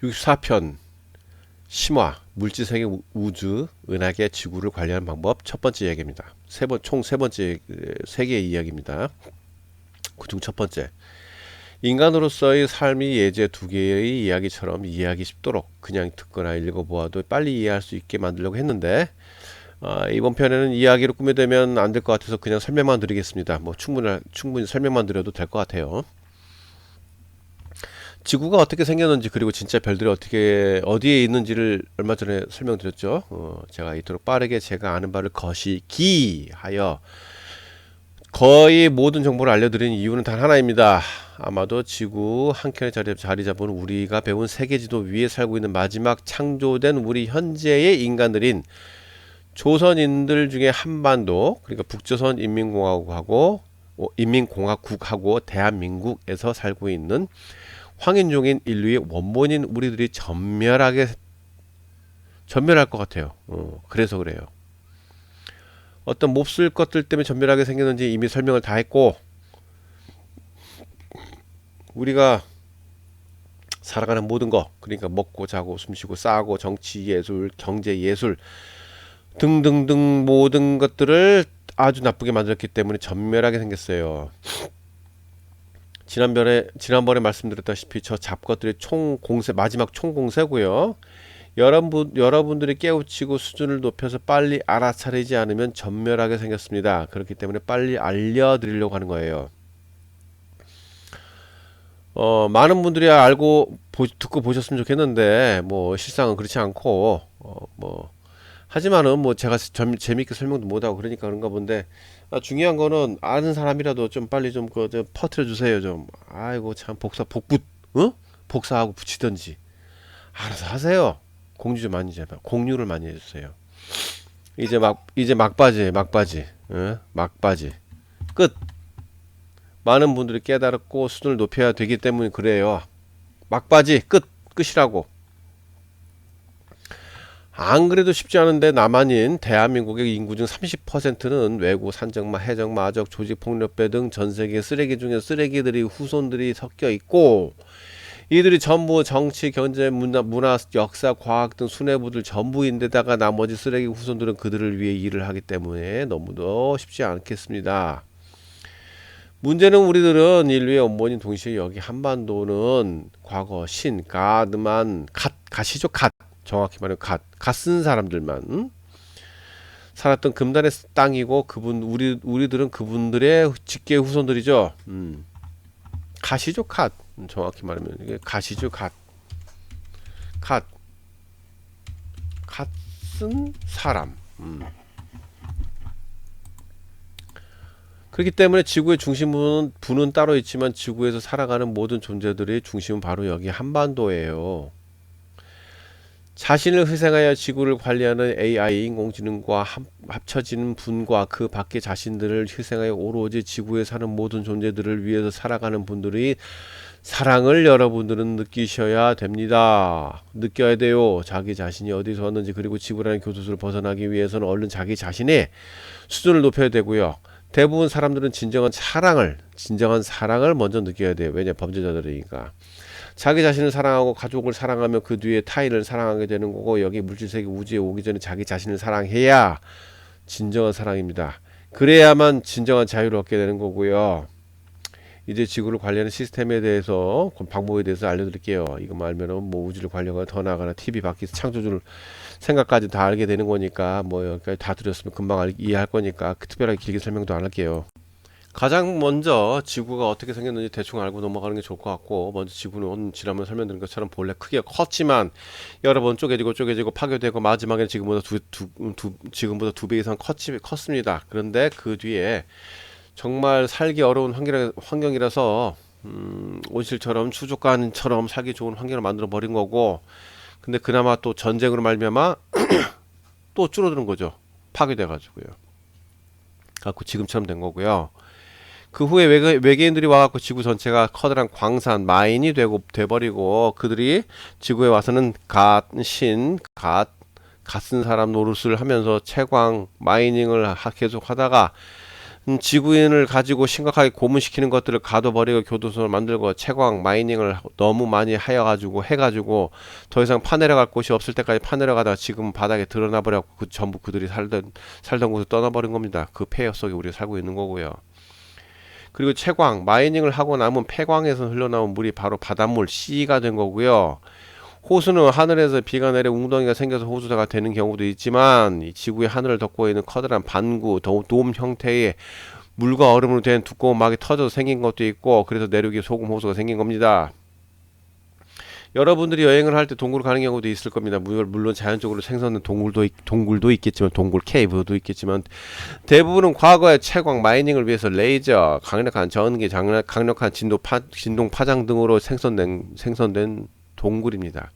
64편 심화 물질세계 우주 은하계 지구를 관리하는 방법 첫 번째 이야기입니다. 총 세 번째 세 개의 이야기입니다. 그중 첫 번째, 인간으로서의 삶이 예제 두 개의 이야기처럼 이해하기 쉽도록 그냥 듣거나 읽어보아도 빨리 이해할 수 있게 만들려고 했는데 이번 편에는 이야기로 꾸며대면 안 될 것 같아서 그냥 설명만 드리겠습니다. 뭐 충분히 설명만 드려도 될 것 같아요. 지구가 어떻게 생겼는지, 그리고 진짜 별들이 어디에 있는지를 얼마 전에 설명드렸죠. 제가 이토록 빠르게 제가 아는 바를 거시기하여 거의 모든 정보를 알려드린 이유는 단 하나입니다. 아마도 지구 한켠에 자리 잡은 우리가 배운 세계지도 위에 살고 있는 마지막 창조된 우리 현재의 인간들인 조선인들 중에 한반도, 그러니까 북조선 인민공화국하고 대한민국에서 살고 있는 황인종인 인류의 원본인 우리들이 전멸할 것 같아요. 그래서 그래요. 어떤 몹쓸 것들 때문에 전멸하게 생겼는지 이미 설명을 다 했고, 우리가 살아가는 모든 것, 그러니까 먹고 자고 숨쉬고 싸고 정치 예술, 경제 예술 등등등 모든 것들을 아주 나쁘게 만들었기 때문에 전멸하게 생겼어요. 지난번에 말씀드렸다시피 저 잡것들이 마지막 총공세고요. 여러분들이 깨우치고 수준을 높여서 빨리 알아차리지 않으면 전멸하게 생겼습니다. 그렇기 때문에 빨리 알려드리려고 하는 거예요. 많은 분들이 듣고 보셨으면 좋겠는데, 뭐 실상은 그렇지 않고, 하지만은 뭐 제가 재밌게 설명도 못하고 그러니까 그런가 본데, 중요한 거는 아는 사람이라도 좀 빨리 좀 퍼뜨려 주세요. 좀 아이고 참 복사하고 붙이던지 알아서 하세요. 공유를 많이 해주세요. 이제 막바지 끝. 많은 분들이 깨달았고 수준을 높여야 되기 때문에 그래요. 막바지 끝이라고. 안 그래도 쉽지 않은데 나만인 대한민국의 인구 중 30%는 외구, 산적마, 해적마, 아적, 조직폭력배 등 전세계 쓰레기 중에 쓰레기들이 후손들이 섞여 있고, 이들이 전부 정치, 경제, 문화, 역사, 과학 등 수뇌부들 전부인데다가 나머지 쓰레기 후손들은 그들을 위해 일을 하기 때문에 너무도 쉽지 않겠습니다. 문제는 우리들은 인류의 원본인 동시에 여기 한반도는 과거 갓이죠. 정확히 말하면 갓 쓴 사람들만 살았던 금단의 땅이고, 우리들은 그분들의 직계 후손들이죠. 갓이죠. 정확히 말하면 이게 갓이죠. 갓 쓴 사람. 그렇기 때문에 지구의 부는 따로 있지만 지구에서 살아가는 모든 존재들의 중심은 바로 여기 한반도예요. 자신을 희생하여 지구를 관리하는 AI 인공지능과 합쳐지는 분과 그 밖에 자신들을 희생하여 오로지 지구에 사는 모든 존재들을 위해서 살아가는 분들이 사랑을 여러분들은 느끼셔야 됩니다. 느껴야 돼요. 자기 자신이 어디서 왔는지, 그리고 지구라는 교도소를 벗어나기 위해서는 얼른 자기 자신의 수준을 높여야 되고요. 대부분 사람들은 진정한 사랑을 먼저 느껴야 돼요. 왜냐, 범죄자들이니까. 자기 자신을 사랑하고 가족을 사랑하며 그 뒤에 타인을 사랑하게 되는 거고, 여기 물질세계 우주에 오기 전에 자기 자신을 사랑해야 진정한 사랑입니다. 그래야만 진정한 자유를 얻게 되는 거고요. 이제 지구를 관리하는 시스템에 대해서, 방법에 대해서 알려드릴게요. 이거 알면은 뭐 우주를 관리하거나 더 나아가나 TV 밖에서 창조주를 생각까지 다 알게 되는 거니까, 뭐 여기까지 다 드렸으면 금방 이해할 거니까 특별하게 길게 설명도 안 할게요. 가장 먼저 지구가 어떻게 생겼는지 대충 알고 넘어가는 게 좋을 것 같고, 먼저 지구는 지난번에 설명드린 것처럼 본래 크기가 컸지만 여러 번 쪼개지고 파괴되고 마지막에는 지금보다 두 배 이상 컸습니다. 그런데 그 뒤에 정말 살기 어려운 환경이라서 온실처럼 수족관처럼 살기 좋은 환경을 만들어 버린 거고, 근데 그나마 또 전쟁으로 말미암아 또 줄어드는 거죠. 파괴돼 가지고요. 갖고 지금처럼 된 거고요. 그 후에 외계인들이 와갖고 지구 전체가 커다란 광산 마인이 돼버리고, 그들이 지구에 와서는 갓 쓴 사람 노릇을 하면서 채광 마이닝을 계속 하다가 지구인을 가지고 심각하게 고문시키는 것들을 가둬버리고 교도소를 만들고 채광 마이닝을 너무 많이 하여가지고 해가지고 더 이상 파내려갈 곳이 없을 때까지 파내려가다가 지금 바닥에 드러나 버려고 그 전부 그들이 살던 곳을 떠나버린 겁니다. 그 폐허 속에 우리가 살고 있는 거고요. 그리고 채광 마이닝을 하고 남은 폐광에서 흘러나온 물이 바로 바닷물 C가 된 거고요. 호수는 하늘에서 비가 내려 웅덩이가 생겨서 호수가 되는 경우도 있지만 이 지구의 하늘을 덮고 있는 커다란 반구, 돔 형태의 물과 얼음으로 된 두꺼운 막이 터져서 생긴 것도 있고 그래서 내륙에 소금 호수가 생긴 겁니다. 여러분들이 여행을 할 때 동굴을 가는 경우도 있을 겁니다. 물론 자연적으로 생성된 동굴도 있겠지만 동굴 케이브도 있겠지만 대부분은 과거의 채광 마이닝을 위해서 레이저, 강력한 전기, 강력한 진동 파장 등으로 생성된 동굴입니다.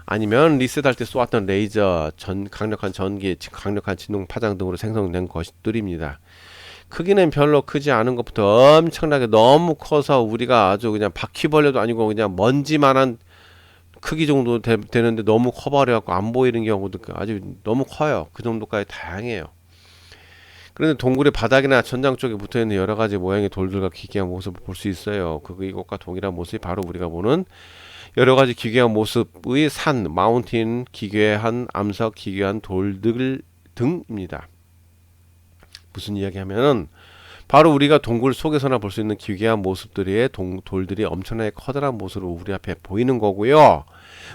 아니면 리셋할 때 쏘았던 레이저, 강력한 전기, 강력한 진동 파장 등으로 생성된 것들입니다. 크기는 별로 크지 않은 것부터 엄청나게 너무 커서 우리가 아주 그냥 바퀴벌레도 아니고 그냥 먼지만한 크기 정도 되는데 너무 커버려갖고 안 보이는 경우도 아주 너무 커요. 그 정도까지 다양해요. 그런데 동굴의 바닥이나 천장 쪽에 붙어있는 여러가지 모양의 돌들과 기괴한 모습을 볼 수 있어요. 이것과 동일한 모습이 바로 우리가 보는 여러가지 기괴한 모습의 산, 마운틴, 기괴한 암석, 기괴한 돌들 등입니다. 무슨 이야기 하면은 바로 우리가 동굴 속에서나 볼 수 있는 기괴한 모습들의 돌들이 엄청나게 커다란 모습으로 우리 앞에 보이는 거고요.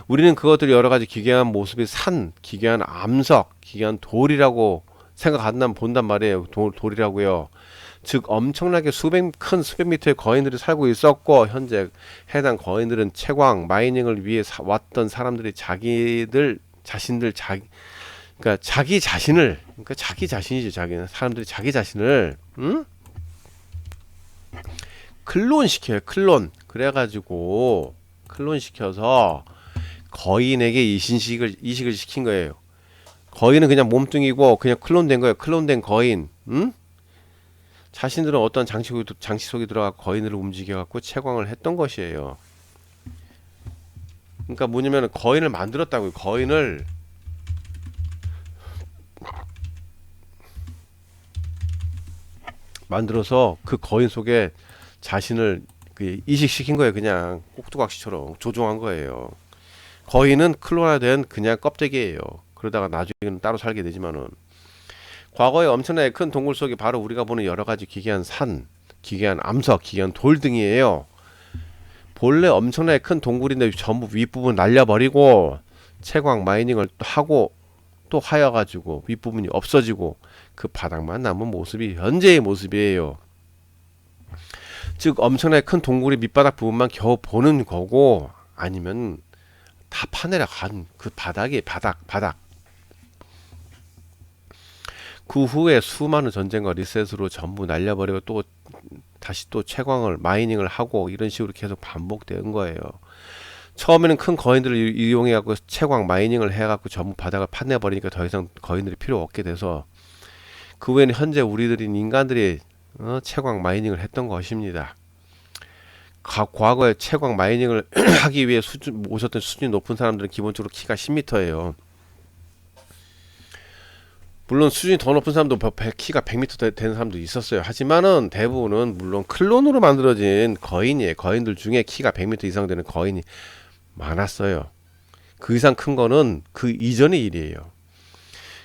우리는 그것들이 여러가지 기괴한 모습의 산, 기괴한 암석, 기괴한 돌이라고 생각한다면 본단 말이에요. 돌이라고요. 즉 엄청나게 수백 미터의 거인들이 살고 있었고 현재 해당 거인들은 채광 마이닝을 위해 왔던 사람들이 그러니까 자기 자신이죠. 사람들이 자기 자신을 클론 시켜요. 그래가지고 클론 시켜서 거인에게 이식을 시킨 거예요. 거인은 그냥 몸뚱이고 그냥 클론된 거예요. 클론된 거인. 자신들은 어떤 장치 속에 들어가 거인을 움직여갖고 채광을 했던 것이에요. 그러니까 뭐냐면 거인을 만들었다고요. 거인을 만들어서 그 거인 속에 자신을 이식시킨 거예요. 그냥 꼭두각시처럼 조종한 거예요. 거인은 클론화된 그냥 껍데기예요. 그러다가 나중에는 따로 살게 되지만은 과거에 엄청나게 큰 동굴 속에 바로 우리가 보는 여러가지 기괴한 산, 기괴한 암석, 기괴한 돌 등이에요. 본래 엄청나게 큰 동굴인데 전부 윗부분 날려버리고 채광 마이닝을 하고 또 하여가지고 윗부분이 없어지고 그 바닥만 남은 모습이 현재의 모습이에요. 즉 엄청나게 큰 동굴의 밑바닥 부분만 겨우 보는 거고 아니면 다 파내려 간 그 바닥이 바닥 그 후에 수많은 전쟁과 리셋으로 전부 날려버리고 또 다시 또 채광을 마이닝을 하고 이런 식으로 계속 반복되는 거예요. 처음에는 큰 거인들을 이용해 갖고 채광 마이닝을 해 갖고 전부 바닥을 파내버리니까 더 이상 거인들이 필요 없게 돼서 그 후에는 현재 우리들인 인간들이 채광 마이닝을 했던 것입니다. 과거에 채광 마이닝을 하기 위해 오셨던 수준이 높은 사람들은 기본적으로 키가 10m예요. 물론 수준이 더 높은 사람도 키가 100m 되는 사람도 있었어요. 하지만은 대부분은 물론 클론으로 만들어진 거인이에요. 거인들 중에 키가 100m 이상 되는 거인이 많았어요. 그 이상 큰 거는 그 이전의 일이에요.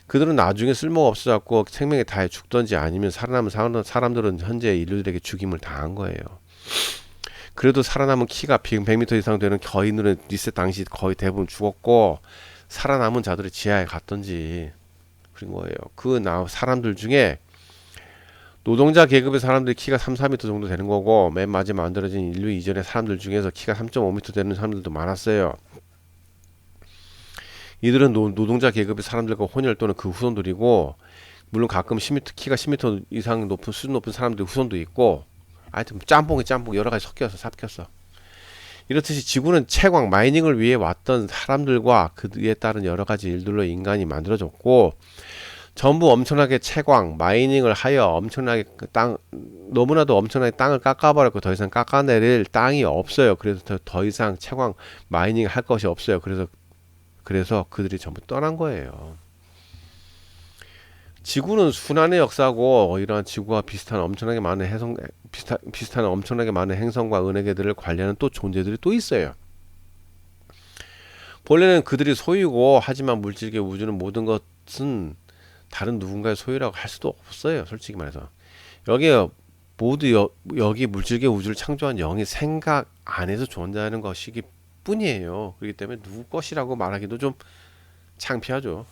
그들은 나중에 쓸모가 없어졌고 생명에 다해 죽던지 아니면 살아남은 사람들은 현재 인류들에게 죽임을 당한 거예요. 그래도 살아남은 키가 100m 이상 되는 거인들은 리셋 당시 거의 대부분 죽었고 살아남은 자들이 지하에 갔던지 그런 거예요. 사람들 중에 노동자 계급의 사람들이 키가 3-4m 정도 되는 거고 맨 마지막 만들어진 인류 이전의 사람들 중에서 키가 3.5m 되는 사람들도 많았어요. 이들은 노동자 계급의 사람들과 혼혈 또는 그 후손들이고 물론 가끔 키가 10m 이상 수준 높은 사람들 후손도 있고 하여튼 짬뽕 여러 가지 섞였어. 이렇듯이 지구는 채광 마이닝을 위해 왔던 사람들과 그에 따른 여러 가지 일들로 인간이 만들어졌고 전부 엄청나게 채광 마이닝을 하여 엄청나게 너무나도 엄청나게 땅을 깎아버렸고 더 이상 깎아내릴 땅이 없어요. 그래서 더 이상 채광 마이닝 할 것이 없어요. 그래서 그들이 전부 떠난 거예요. 지구는 순환의 역사고 이러한 지구와 비슷한 엄청나게 많은 비슷한 엄청나게 많은 행성과 은하계들을 관리하는 또 존재들이 또 있어요. 본래는 그들이 소유고 하지만 물질계 우주는 모든 것은 다른 누군가의 소유라고 할 수도 없어요. 솔직히 말해서 여기에 모두 여기 물질계 우주를 창조한 영의 생각 안에서 존재하는 것이기 뿐이에요. 그렇기 때문에 누구 것이라고 말하기도 좀 창피하죠.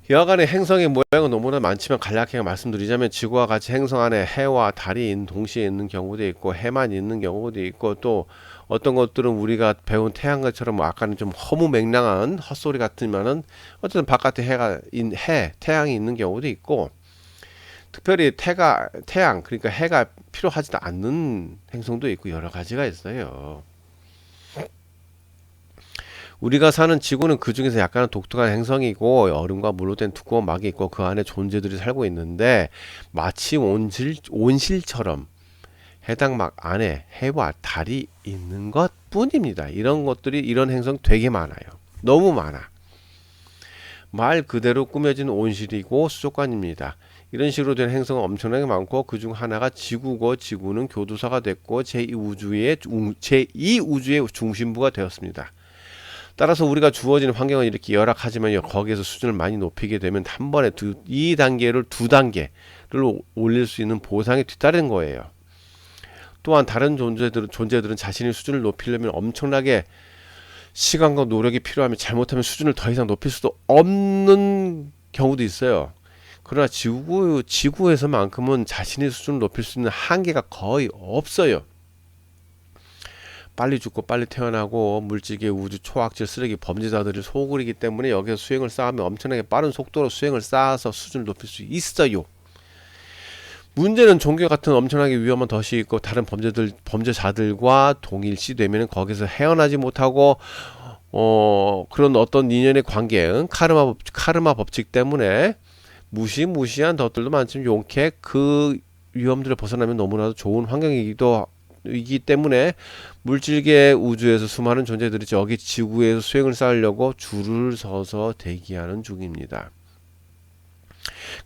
여하간의 행성의 모양은 너무나 많지만 간략하게 말씀드리자면 지구와 같이 행성 안에 해와 달이 동시에 있는 경우도 있고 해만 있는 경우도 있고 또 어떤 것들은 우리가 배운 태양처럼 아까는 좀 허무맹랑한 헛소리 같지만은 어쨌든 바깥에 태양이 있는 경우도 있고 특별히 태양 그러니까 해가 필요하지도 않는 행성도 있고 여러 가지가 있어요. 우리가 사는 지구는 그 중에서 약간 독특한 행성이고 얼음과 물로 된 두꺼운 막이 있고 그 안에 존재들이 살고 있는데 마치 온실처럼 해당 막 안에 해와 달이 있는 것 뿐입니다. 이런 행성 되게 많아요. 너무 많아. 말 그대로 꾸며진 온실이고 수족관입니다. 이런 식으로 된 행성은 엄청나게 많고 그 중 하나가 지구고 지구는 교두사가 됐고 제2우주의 중심부가 되었습니다. 따라서 우리가 주어진 환경은 이렇게 열악하지만 거기에서 수준을 많이 높이게 되면 한 번에 2단계를 2단계를 올릴 수 있는 보상이 뒤따르는 거예요. 또한 다른 존재들은 자신의 수준을 높이려면 엄청나게 시간과 노력이 필요하면 잘못하면 수준을 더 이상 높일 수도 없는 경우도 있어요. 그러나 지구에서만큼은 자신의 수준을 높일 수 있는 한계가 거의 없어요. 빨리 죽고 빨리 태어나고 물질계 우주 초악질 쓰레기 범죄자들을 소굴이기 때문에 여기서 수행을 쌓으면 엄청나게 빠른 속도로 수행을 쌓아서 수준을 높일 수 있어요. 문제는 종교 같은 엄청나게 위험한 덫이 있고 다른 범죄자들과 동일시되면 거기서 헤어나지 못하고 그런 어떤 인연의 관계는 카르마 법칙 때문에 무시무시한 덫들도 많지만 용케 그 위험들을 벗어나면 너무나도 좋은 환경이기 때문에 물질계 우주에서 수많은 존재들이 여기 지구에서 수행을 쌓으려고 줄을 서서 대기하는 중입니다.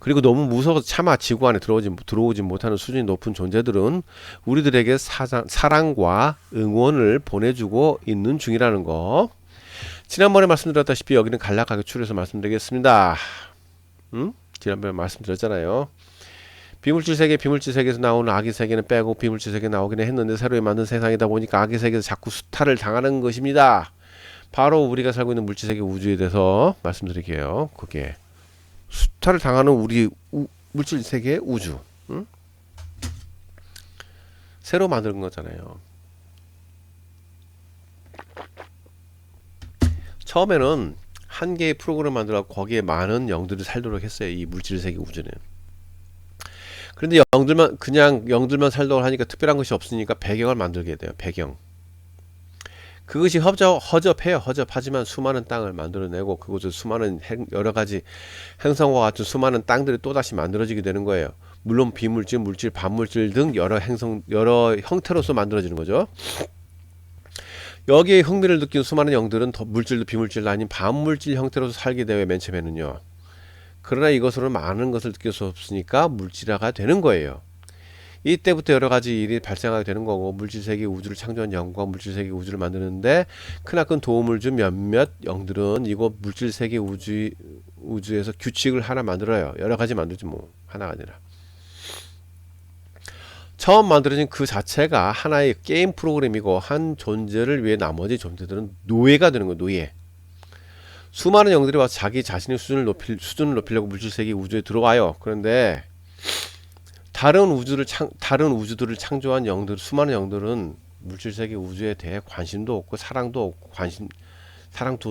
그리고 너무 무서워서 차마 지구 안에 들어오지 못하는 수준이 높은 존재들은 우리들에게 사랑과 응원을 보내주고 있는 중이라는 거. 지난번에 말씀드렸다시피 여기는 간략하게 추려서 말씀드리겠습니다. 지난번에 말씀드렸잖아요. 비물질 세계에서 나오는 아기 세계는 빼고 비물질 세계 나오긴 했는데 새로 만든 세상이다 보니까 아기 세계에서 자꾸 수탈을 당하는 것입니다. 바로 우리가 살고 있는 물질 세계 우주에 대해서 말씀드릴게요. 그게 수탈을 당하는 우리 물질 세계 우주, 새로 만든 거잖아요. 처음에는 한 개의 프로그램을 만들어 거기에 많은 영들이 살도록 했어요. 이 물질 세계 우주는. 그런데 영들만 살도록 하니까 특별한 것이 없으니까 배경을 만들게 돼요. 배경. 그것이 허접하지만 수많은 땅을 만들어내고 그곳에 수많은 여러 가지 행성과 같은 수많은 땅들이 또다시 만들어지게 되는 거예요. 물론 비물질, 물질, 반물질 등 여러 형태로서 만들어지는 거죠. 여기에 흥미를 느낀 수많은 영들은 물질도 비물질도 아닌 반물질 형태로서 살게 되어요. 맨 처음에는요. 그러나 이것으로 많은 것을 느낄 수 없으니까 물질화가 되는 거예요. 이때부터 여러 가지 일이 발생하게 되는 거고 물질세계 우주를 창조한 영과 물질세계 우주를 만드는데 크나큰 도움을 준 몇몇 영들은 이곳 물질세계 우주에서 규칙을 하나 만들어요. 여러 가지 만들지 뭐 하나가 아니라. 처음 만들어진 그 자체가 하나의 게임 프로그램이고 한 존재를 위해 나머지 존재들은 노예가 되는 거예요. 노예. 수많은 영들이 와서 자기 자신의 수준을 높이려고 물질세계 우주에 들어와요. 그런데 다른 우주들을 창조한 수많은 영들은 물질세계 우주에 대해 관심도 없고 사랑도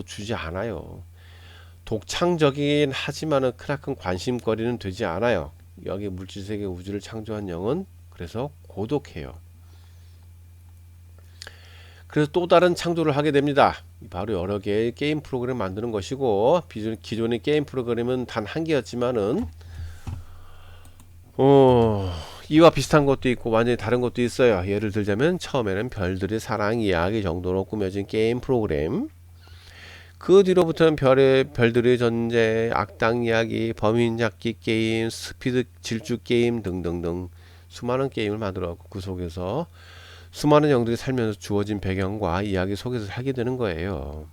주지 않아요. 독창적이긴 하지만은 크나큰 관심거리는 되지 않아요. 여기 물질세계 우주를 창조한 영은 그래서 고독해요. 그래서 또 다른 창조를 하게 됩니다. 바로 여러 개의 게임 프로그램을 만드는 것이고 기존의 게임 프로그램은 단 한 개였지만은 이와 비슷한 것도 있고 완전히 다른 것도 있어요. 예를 들자면 처음에는 별들의 사랑 이야기 정도로 꾸며진 게임 프로그램, 그 뒤로부터는 별들의 존재, 악당 이야기, 범인 잡기 게임, 스피드 질주 게임 등등등 수많은 게임을 만들어갖고 그 속에서 수많은 영들이 살면서 주어진 배경과 이야기 속에서 살게 되는 거예요.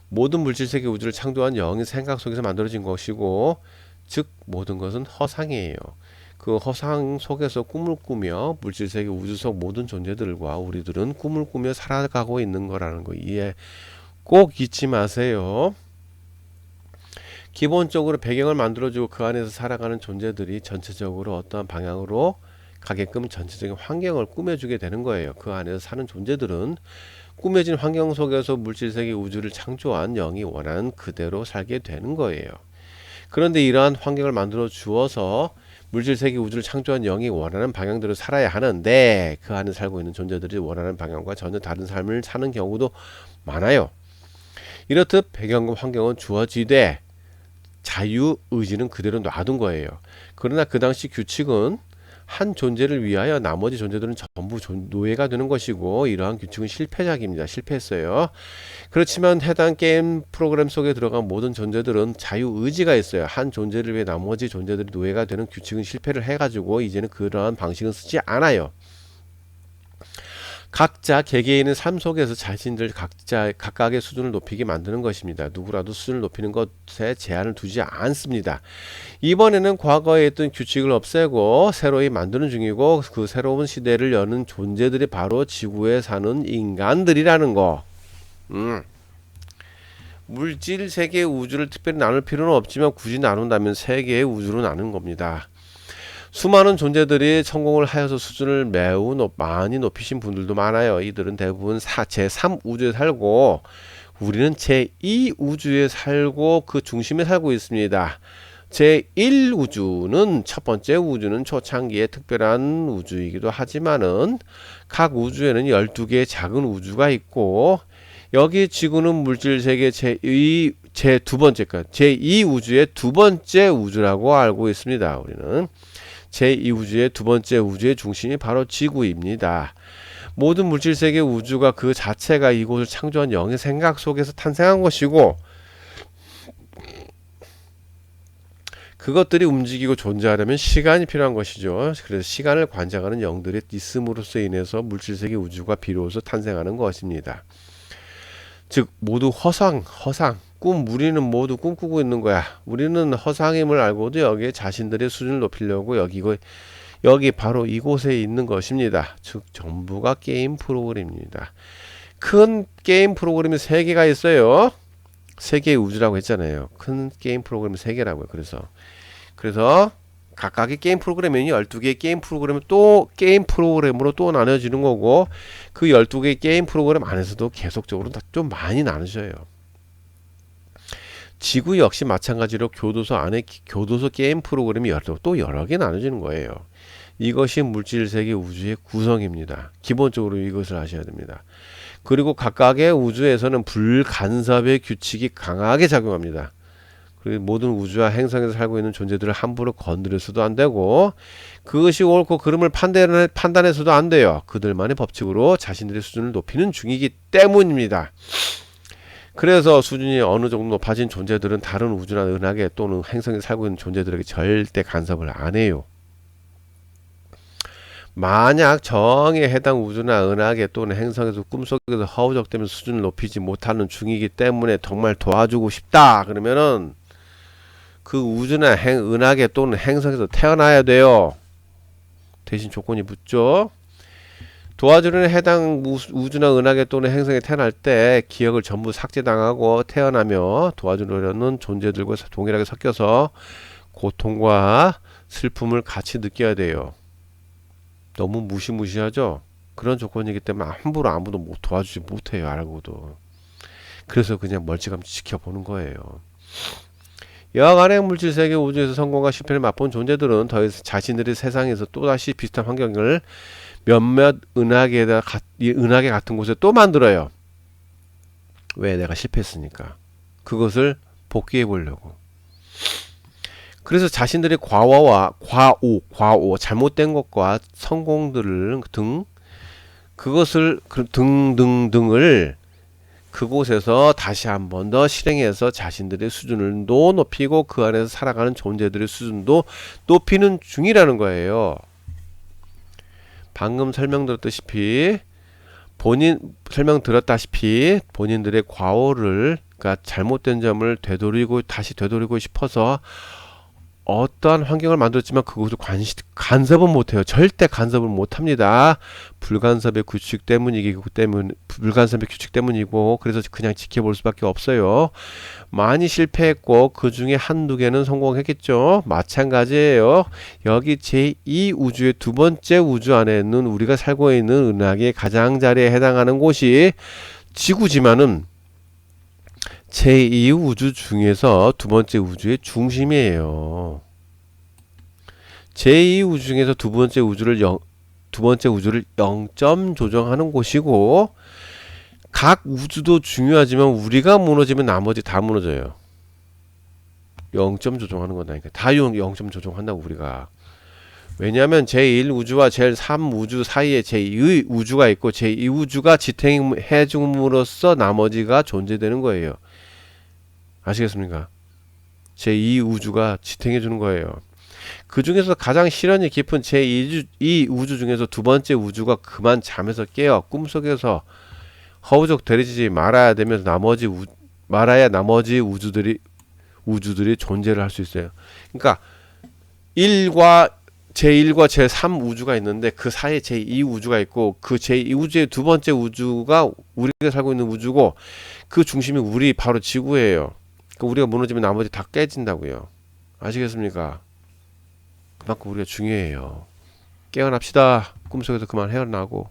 모든 물질세계 우주를 창조한 영의 생각 속에서 만들어진 것이고, 즉 모든 것은 허상이에요. 그 허상 속에서 꿈을 꾸며 물질세계 우주 속 모든 존재들과 우리들은 꿈을 꾸며 살아가고 있는 거라는 거 이해 꼭 잊지 마세요. 기본적으로 배경을 만들어주고 그 안에서 살아가는 존재들이 전체적으로 어떠한 방향으로 가게끔 전체적인 환경을 꾸며주게 되는 거예요. 그 안에서 사는 존재들은 꾸며진 환경 속에서 물질세계 우주를 창조한 영이 원하는 그대로 살게 되는 거예요. 그런데 이러한 환경을 만들어 주어서 물질세계 우주를 창조한 영이 원하는 방향대로 살아야 하는데 그 안에 살고 있는 존재들이 원하는 방향과 전혀 다른 삶을 사는 경우도 많아요. 이렇듯 배경과 환경은 주어지되 자유의지는 그대로 놔둔 거예요. 그러나 그 당시 규칙은 한 존재를 위하여 나머지 존재들은 전부 노예가 되는 것이고 이러한 규칙은 실패작입니다. 실패했어요. 그렇지만 해당 게임 프로그램 속에 들어간 모든 존재들은 자유의지가 있어요. 한 존재를 위해 나머지 존재들이 노예가 되는 규칙은 실패를 해가지고 이제는 그러한 방식은 쓰지 않아요. 각자 개개인의 삶 속에서 자신들 각각의 수준을 높이게 만드는 것입니다. 누구라도 수준을 높이는 것에 제한을 두지 않습니다. 이번에는 과거에 있던 규칙을 없애고 새로이 만드는 중이고 그 새로운 시대를 여는 존재들이 바로 지구에 사는 인간들이라는 거. 물질 세계 우주를 특별히 나눌 필요는 없지만 굳이 나눈다면 세 개의 우주로 나눈 겁니다. 수많은 존재들이 성공을 하여서 수준을 매우 많이 높이신 분들도 많아요. 이들은 대부분 제3우주에 살고 우리는 제2우주에 살고 그 중심에 살고 있습니다. 제1우주는 첫 번째 우주는 초창기의 특별한 우주이기도 하지만은 각 우주에는 12개의 작은 우주가 있고 여기 지구는 물질세계 제2우주의 두 번째 우주라고 알고 있습니다. 우리는 제2우주의 두 번째 우주의 중심이 바로 지구입니다. 모든 물질세계 우주가 그 자체가 이곳을 창조한 영의 생각 속에서 탄생한 것이고 그것들이 움직이고 존재하려면 시간이 필요한 것이죠. 그래서 시간을 관장하는 영들이 있음으로써 인해서 물질세계 우주가 비로소 탄생하는 것입니다. 즉 모두 허상, 꿈, 우리는 모두 꿈꾸고 있는 거야. 우리는 허상임을 알고도 여기에 자신들의 수준을 높이려고 여기 바로 이곳에 있는 것입니다. 즉 전부가 게임 프로그램입니다. 큰 게임 프로그램이 3개가 있어요. 3개의 우주라고 했잖아요. 큰 게임 프로그램이 3개라고요. 그래서 각각의 게임 프로그램이 12개의 게임 프로그램을 또 게임 프로그램으로 또 나눠지는 거고 그 12개의 게임 프로그램 안에서도 계속적으로 좀 많이 나눠져요. 지구 역시 마찬가지로 교도소 안에 교도소 게임 프로그램이 또 여러 개 나눠지는 거예요. 이것이 물질세계 우주의 구성입니다. 기본적으로 이것을 아셔야 됩니다. 그리고 각각의 우주에서는 불간섭의 규칙이 강하게 작용합니다. 그리고 모든 우주와 행성에서 살고 있는 존재들을 함부로 건드려서도 안 되고 그것이 옳고 그름을 판단해서도 안 돼요. 그들만의 법칙으로 자신들의 수준을 높이는 중이기 때문입니다. 그래서 수준이 어느 정도 높아진 존재들은 다른 우주나 은하계 또는 행성에 살고 있는 존재들에게 절대 간섭을 안 해요. 만약 정에 해당 우주나 은하계 또는 행성에서 꿈속에서 허우적대면서 수준을 높이지 못하는 중이기 때문에 정말 도와주고 싶다 그러면은 그 우주나 은하계 또는 행성에서 태어나야 돼요. 대신 조건이 붙죠. 도와주는 해당 우주나 은하계 또는 행성에 태어날 때 기억을 전부 삭제당하고 태어나며 도와주려는 존재들과 동일하게 섞여서 고통과 슬픔을 같이 느껴야 돼요. 너무 무시무시하죠? 그런 조건이기 때문에 함부로 아무도 도와주지 못해요. 알고도. 그래서 그냥 멀찌감치 지켜보는 거예요. 여하간의 물질세계 우주에서 성공과 실패를 맛본 존재들은 더 이상 자신들의 세상에서 또다시 비슷한 환경을 몇몇 은하계 같은 곳에 또 만들어요. 왜? 내가 실패했으니까. 그것을 복귀해 보려고. 그래서 자신들의 과오, 잘못된 것과 성공들을 등등등을 그곳에서 다시 한 번 더 실행해서 자신들의 수준을 또 높이고 그 안에서 살아가는 존재들의 수준도 높이는 중이라는 거예요. 방금 설명드렸다시피 본인들의 과오를, 그러니까 잘못된 점을 다시 되돌리고 싶어서 어떠한 환경을 만들었지만 그것을 간섭은 못해요. 절대 간섭을 못합니다. 불간섭의 규칙 때문이고, 그래서 그냥 지켜볼 수밖에 없어요. 많이 실패했고 그 중에 한두 개는 성공했겠죠. 마찬가지예요. 여기 제2 우주의 두 번째 우주 안에 있는 우리가 살고 있는 은하계의 가장자리에 해당하는 곳이 지구지만은 제2 우주 중에서 두 번째 우주의 중심이에요. 제2 우주 중에서 두 번째 우주를 0점 조정하는 곳이고, 각 우주도 중요하지만 우리가 무너지면 나머지 다 무너져요. 0점 조정하는 거다니까. 다 0점 조정한다고 우리가. 왜냐하면 제1 우주와 제3 우주 사이에 제2 우주가 있고 제2 우주가 지탱해 줌으로써 나머지가 존재되는 거예요. 아시겠습니까? 제2 우주가 지탱해 주는 거예요. 그 중에서 가장 실현이 깊은 제2 우주 중에서 두 번째 우주가 그만 잠에서 깨어 꿈속에서 허우적 대리지 말아야 되면서 말아야 나머지 우주들이 존재를 할 수 있어요. 그러니까 제1과 제3 우주가 있는데 그 사이에 제2 우주가 있고, 그 제2 우주의 두 번째 우주가 우리가 살고 있는 우주고, 그 중심이 우리 바로 지구예요. 그러니까 우리가 무너지면 나머지 다 깨진다고요. 아시겠습니까? 그만큼 우리가 중요해요. 깨어납시다. 꿈속에서 그만 헤어나고.